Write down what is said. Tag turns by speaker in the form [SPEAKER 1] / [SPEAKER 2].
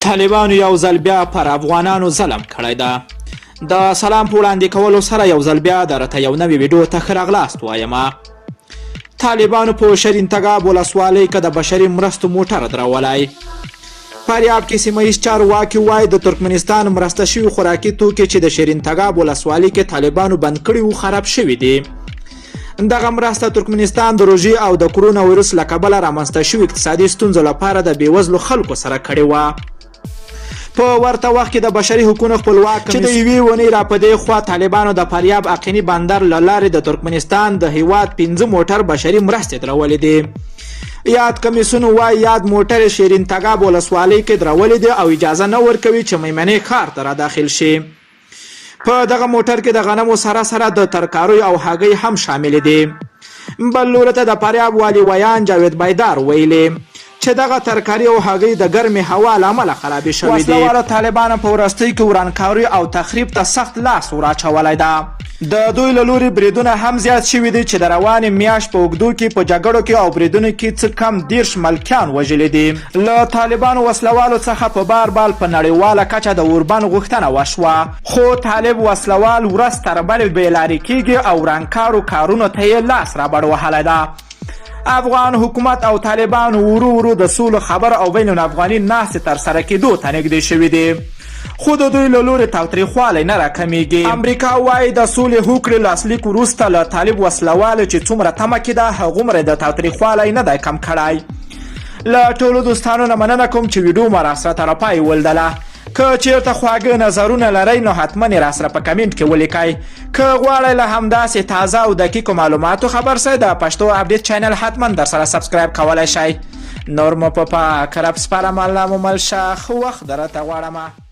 [SPEAKER 1] طالبانو یو ځل بیا پر افغانانو ظلم کړی ده. د سلام په وړاندې کولو سره یو ځل بیا درته یو نوې ویډیو ته ښه راغلاست وایمه. طالبانو په شیرین تګاب ولسوالۍ کې د بشري مرستو موټر درولی. فاریاب کې سیمه ییز چارواکي وایي د ترکمنستان مرسته شوي خوراکي توکي چې د شیرین تګاب ولسوالۍ کې طالبانو بند کړي وو خراب شوي دي. دغه مرسته ترکمنستان د روژې او د کرونا ویروس له کبله رامنځته شوي اقتصادي ستونزو لپاره د بېوزلو خلکو سره کړې وه. په ورته وخت کې د بشري حقوقو خپلواک چې د یوې اونۍ را په دې خوا طالبانو د فاریاب اقیني بندر له لارې د ترکمنستان د هیواد 15 موټر بشري مرستې درولې دي. یاد کمیسیون وایي یاد موټر شیرین تګاب ولسوالۍ کې درولې دي او اجازه نه ورکوي چې میمنې ښار ته را داخل شي. په دغه موټر کې د غنمو سره سره د ترکاریو او هګۍ هم شامل دي. بل لوري ته د فاریاب والي ویان جاوید بیدار ویلي چې دغه ترکاري او هګۍ د ګرمې هوا له امله خرابې شوې دي. وسلوالو طالبانو په وروستۍ کې ورانکاري او تخریب ته سخت لاس وراچولی ده. د دوی له لوري بریدونه هم زیات شوي دي چې د روانې میاشت په اوږدو کې په جګړو کې او بریدونو کې څه کم 30 ملکیان وژلي دي. له طالبانو وسلوالو څخه په بار بال په نړیواله کچه د اوربند غوښتنه وشوه، خو طالب وسلوال ورځ تر بلې بېلارې کېږي او ورانکارو کارونو ته یې لاس رابړ وهلی ده. افغان حکومت او طالبان ورو ورو د سولو خبر او بین الافغاني ناستې ترسره کېدو ته نږدې شوي دي، خو د دوی له لورې تاوتریخوالی نه راکمیږي. امریکا وایي د سولې هوکړې لاسلیک وروسته له طالب وسلوالو چې څومره تمه کې ده هغومره د تاوتریخوالی نه دی کم کړی. له ټولو دوستانو نه مننه کوم چې ویډیو مو راسره تر پای ولدله. که چیرته خواږه نظرونه لرئ نو حتما یې راسره په کمنټ کې ولیکئ. که غواړئ له همداسې تازه او دقیقو معلوماتو خبر شئ د پښتو اپډیټ چینل حتما در سره سبسکرایب کولی شئ. نور مو په پاک رب سپارم، الله مو مل شه، ښه وخت درته غواړمه.